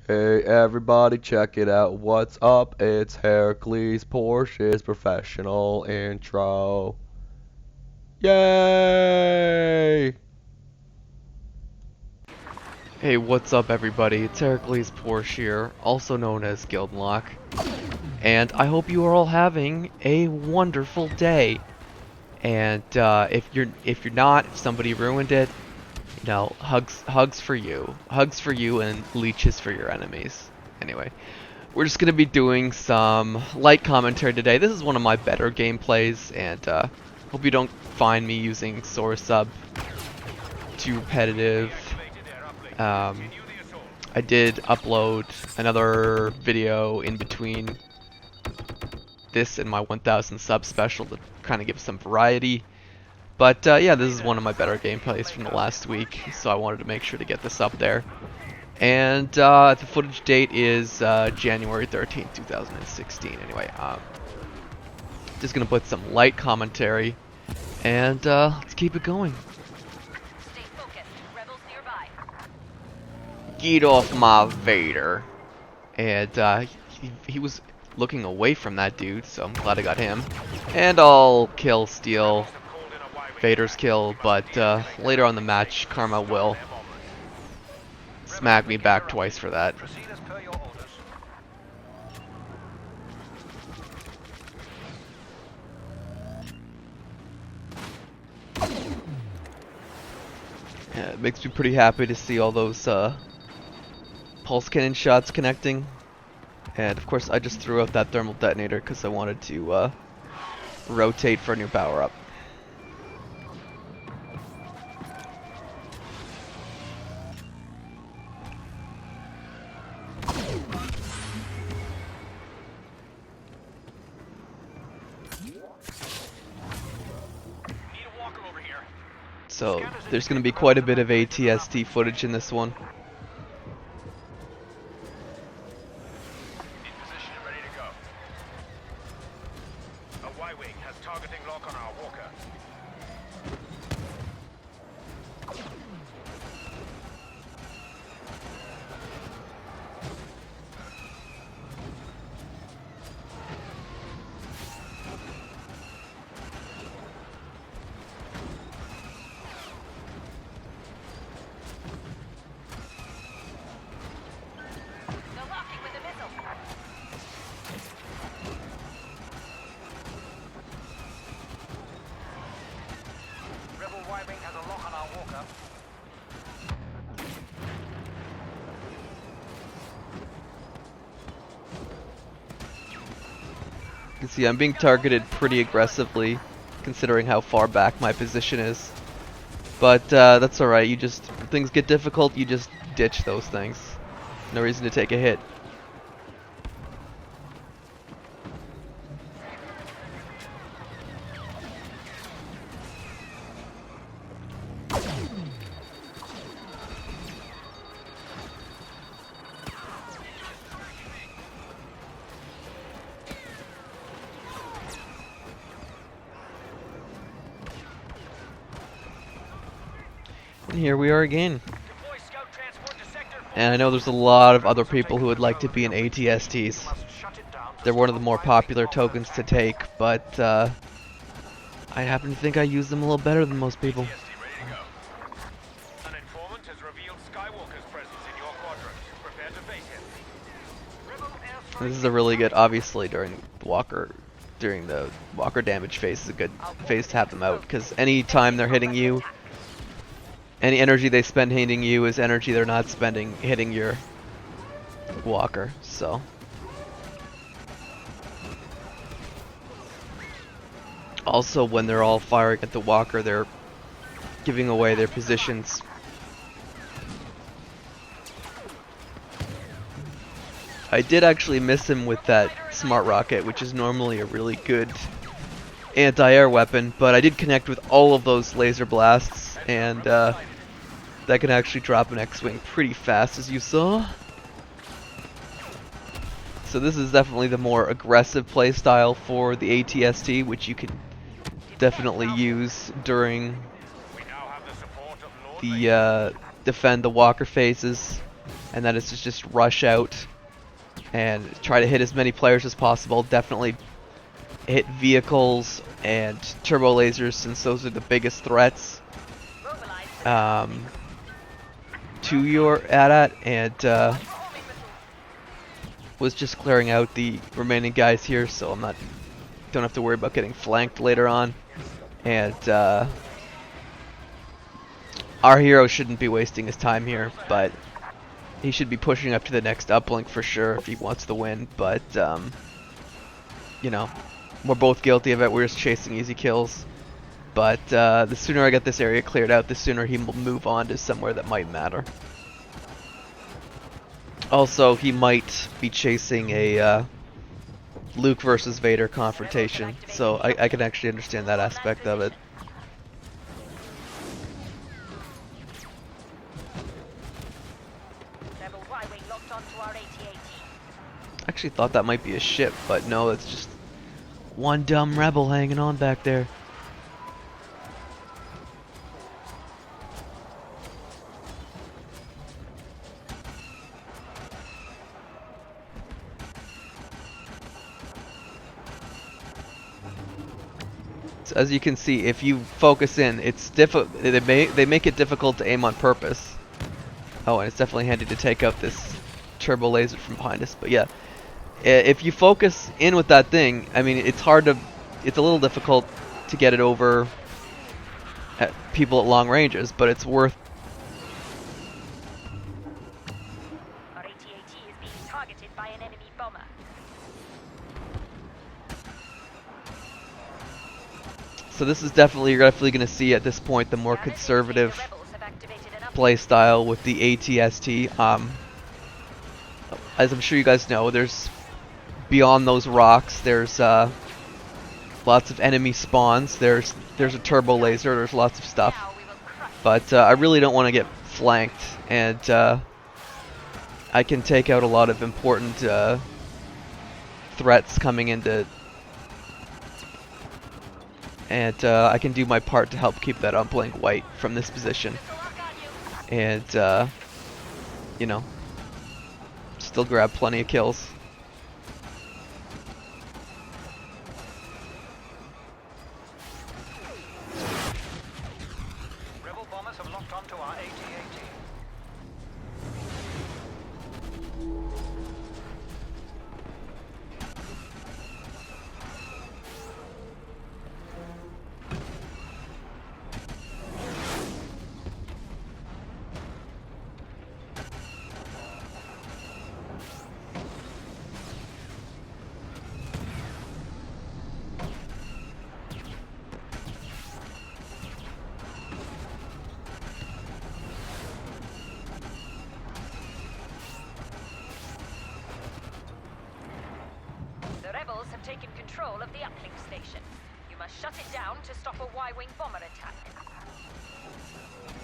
Hey everybody, check it out. What's up? It's Hercules Porsche's professional intro. Yay! Hey, what's up everybody? It's Hercules Porsche here, also known as Guildlock. And I hope you are all having a wonderful day. And if you're not, if somebody ruined it, you know, hugs for you. Hugs for you and leeches for your enemies. Anyway. We're just going to be doing some light commentary today. This is one of my better gameplays, and hope you don't find me using Sorusuub too repetitive. I did upload another video in between this and my 1000 sub special to kind of give some variety. But yeah, this is one of my better gameplays from the last week, so I wanted to make sure to get this up there. And the footage date is January 13th, 2016. Anyway, just gonna put some light commentary, and let's keep it going. Stay focused. Rebels nearby. Get off my Vader. And he was looking away from that dude, so I'm glad I got him. And I'll steal Vader's kill, but later on in the match, Karma will smack me back twice for that. Yeah, it makes me pretty happy to see all those pulse cannon shots connecting. And of course I just threw out that thermal detonator because I wanted to rotate for a new power up. So there's going to be quite a bit of ATST footage in this one. In position and ready to go. A Y-wing has targeting lock on our walker. They're locking with the missile. Rebel Y-wing has a lock on our walker. You can see I'm being targeted pretty aggressively, considering how far back my position is. But that's alright, you just, if things get difficult, you just ditch those things. No reason to take a hit. And here we are again. Deploy scout transport to sector 4. And I know there's a lot of other people who would like to be in ATSTs. Shut it down. They're one of the more popular tokens to take, but I happen to think I use them a little better than most people. ATST ready to go. An informant has revealed Skywalker's presence in your quadrant. Prepare to face him. Rebel airstrike. This is a really good, obviously during the walker damage phase is a good phase to have them out, because any time they're hitting you, any energy they spend hitting you is energy they're not spending hitting your walker, so. Also, when they're all firing at the walker, they're giving away their positions. I did actually miss him with that smart rocket, which is normally a really good anti-air weapon, but I did connect with all of those laser blasts, and that can actually drop an X-Wing pretty fast, as you saw. So this is definitely the more aggressive playstyle for the ATST, which you can definitely use during We now have the support of Lord the defend the walker phases and that is to just rush out and try to hit as many players as possible. Definitely hit vehicles and turbo lasers, since those are the biggest threats to your AT-AT, and was just clearing out the remaining guys here, so don't have to worry about getting flanked later on. And our hero shouldn't be wasting his time here, but he should be pushing up to the next uplink for sure if he wants the win. But you know, we're both guilty of it. We're just chasing easy kills. But the sooner I get this area cleared out, the sooner he will move on to somewhere that might matter. Also, he might be chasing a Luke versus Vader confrontation, so I can actually understand that aspect of it. Actually thought that might be a ship, but no, it's just one dumb rebel hanging on back there. So as you can see, if you focus in, it's they make it difficult to aim on purpose. Oh, and it's definitely handy to take out this turbo laser from behind us. But yeah, if you focus in with that thing, I mean, it's a little difficult to get it over at people at long ranges, but it's worth. Our AT-AT is being targeted by an enemy bomber. So this is you're definitely going to see at this point the more conservative play style with the ATST. As I'm sure you guys know, there's beyond those rocks, there's lots of enemy spawns. There's a turbo laser. There's lots of stuff. But I really don't want to get flanked, and I can take out a lot of important threats coming into. And I can do my part to help keep that uplink white from this position. And, you know, still grab plenty of kills. Rebel bombers have locked onto our AT-AT. The rebels have taken control of the uplink station. You must shut it down to stop a Y-wing bomber attack.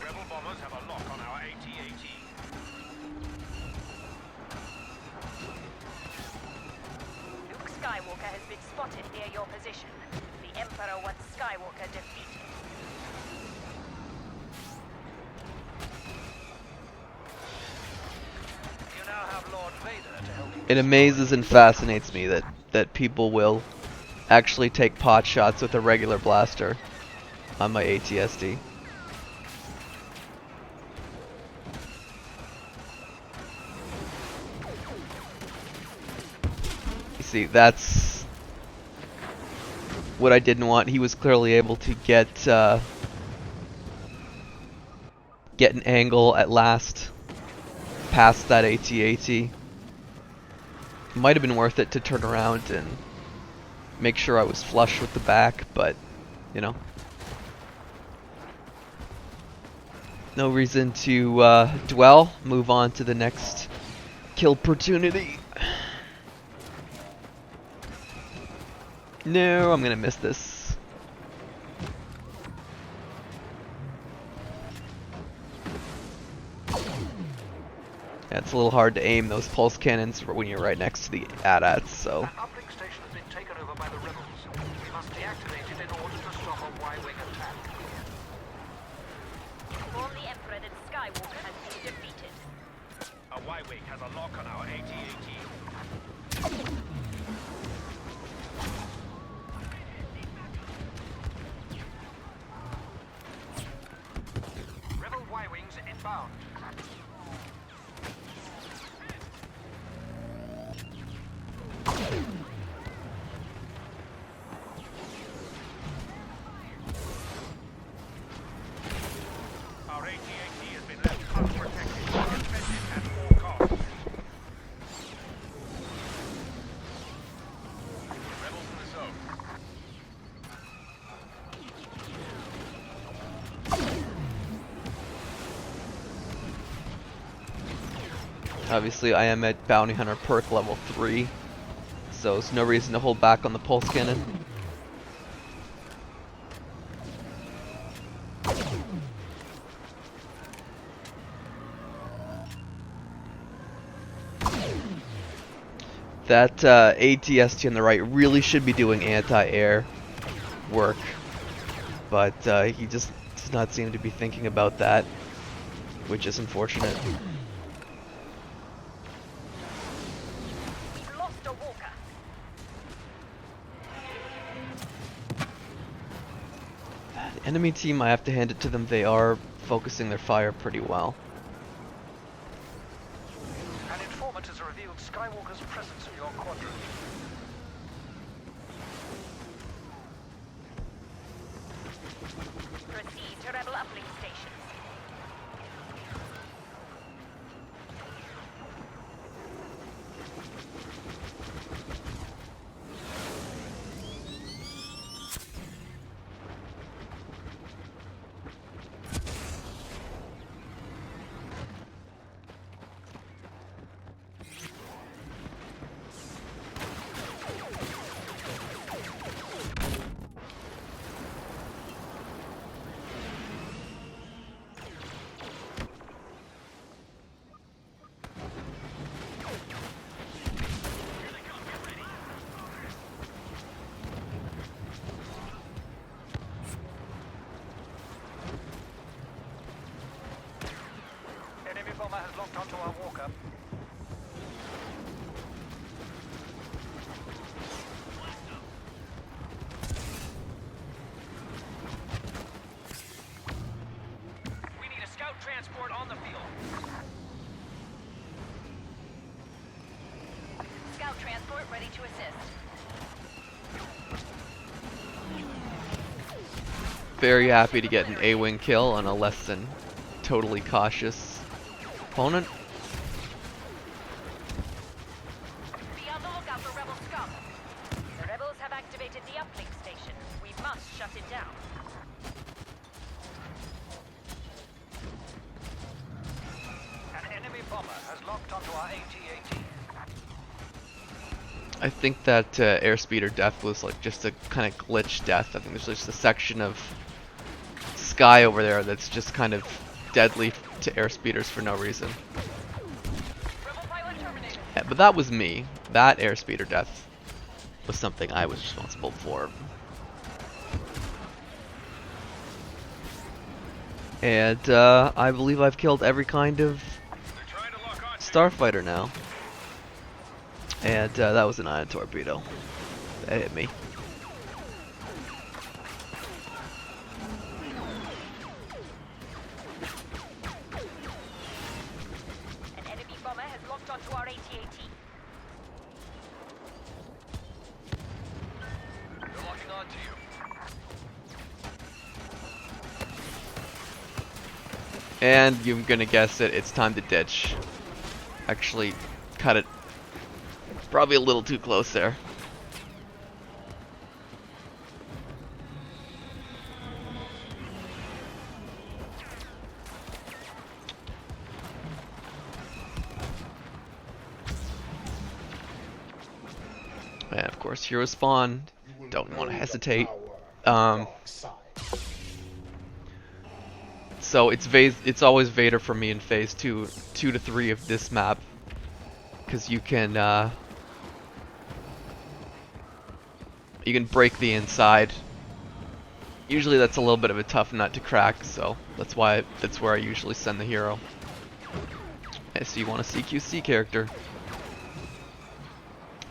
Rebel bombers have a lock on our AT-AT. Luke Skywalker has been spotted near your position. The Emperor wants Skywalker defeated. You now have Lord Vader to help you. It amazes and fascinates me that people will actually take pot shots with a regular blaster on my ATSD. You see, that's what I didn't want. He was clearly able to get an angle at last past that AT-AT. Might have been worth it to turn around and make sure I was flush with the back, but you know, no reason to dwell. Move on to the next kill opportunity. No, I'm gonna miss this. Yeah, it's a little hard to aim those pulse cannons when you're right next to the AT-ATs, so. That uplink station has been taken over by the rebels. We must deactivate it in order to stop a Y-wing attack. Inform the Emperor that Skywalker has been defeated. A Y-wing lock on our AT-AT. Rebel Y-wings inbound. Our AT-AT has been left unprotected. Defend it at all costs. Rebels in the zone. Obviously, I am at Bounty Hunter perk level 3, so there's no reason to hold back on the pulse cannon. That ATST on the right really should be doing anti-air work, but he just does not seem to be thinking about that, which is unfortunate. We've lost a walker. The enemy team, I have to hand it to them, they are focusing their fire pretty well. An informant has revealed Skywalker's presence in your quadrant. Proceed to rebel uplink stations. Enemy bomber has locked onto our walker. We need a scout transport on the field. Scout transport ready to assist. Very happy to get an A-wing kill on a less than totally cautious opponent. Be on the lookout for rebel scum. The rebels have activated the uplink station. We must shut it down. An enemy bomber has locked onto our AT-AT. I think that airspeeder death was like just a kind of glitch death. I think there's just a section of sky over there that's just kind of deadly to airspeeders for no reason. Rebel pilot terminated. Yeah, but that was me. That airspeeder death was something I was responsible for. And I believe I've killed every kind of They're trying to lock on. starfighter now. And that was an ion torpedo. That hit me. An enemy bomber has locked onto our AT-AT. They're locking onto you. And you're gonna guess it, it's time to ditch. Actually, cut it. Probably a little too close there. And of course, hero spawn. Don't want to hesitate. So it's always Vader for me in phase 2 to 3 of this map, because you can break the inside. Usually that's a little bit of a tough nut to crack, so that's where I usually send the hero. I see you want a CQC character.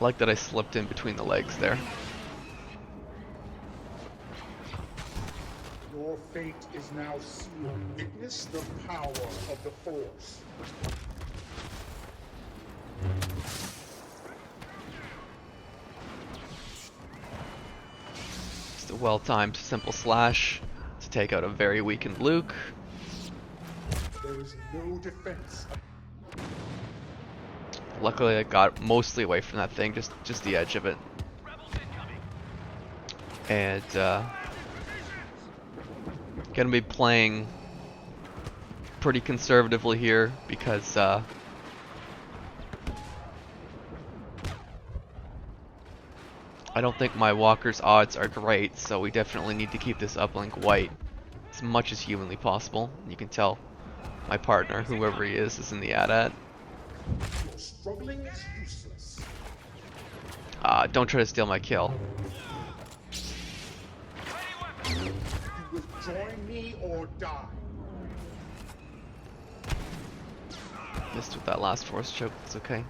I like that I slipped in between the legs there. Your fate is now sealed. Witness the power of the Force. Just a well-timed simple slash to take out a very weakened Luke. There is no defense. Luckily I got mostly away from that thing, just the edge of it. And gonna be playing pretty conservatively here because I don't think my walker's odds are great, so we definitely need to keep this uplink white as much as humanly possible. You can tell my partner, whoever he is in the AT-AT. Your struggling is useless. Don't try to steal my kill. You will join me or die. Missed with that last force choke, it's okay.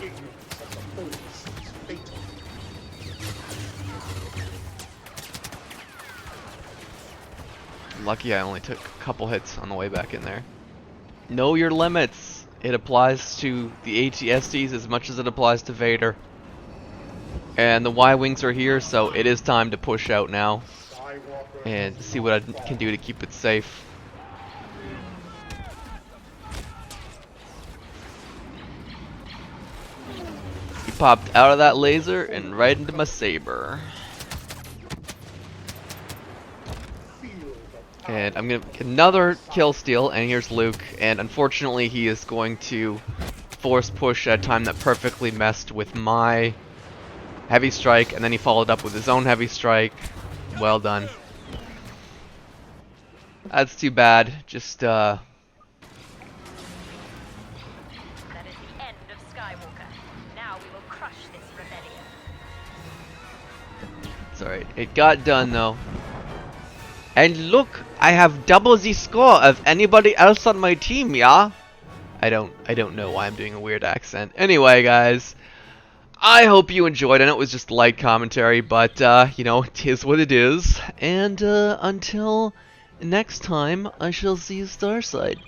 Ignorance of the Force is fatal. Lucky I only took a couple hits on the way back in there. Know your limits. It applies to the AT-STs as much as it applies to Vader. And the Y-Wings are here, so it is time to push out now Skywalker and see what I can do to keep it safe. He popped out of that laser and right into my saber. And I'm gonna get another kill steal, and here's Luke, and unfortunately he is going to force push at a time that perfectly messed with my heavy strike, and then he followed up with his own heavy strike. Well done. That's too bad. Just That is the end of Skywalker. Now we will crush this rebellion. it's alright. It got done though. And look, I have double the score of anybody else on my team, yeah? I don't know why I'm doing a weird accent. Anyway, guys, I hope you enjoyed. I know it was just light commentary, but you know, it is what it is. And until next time, I shall see you Starside.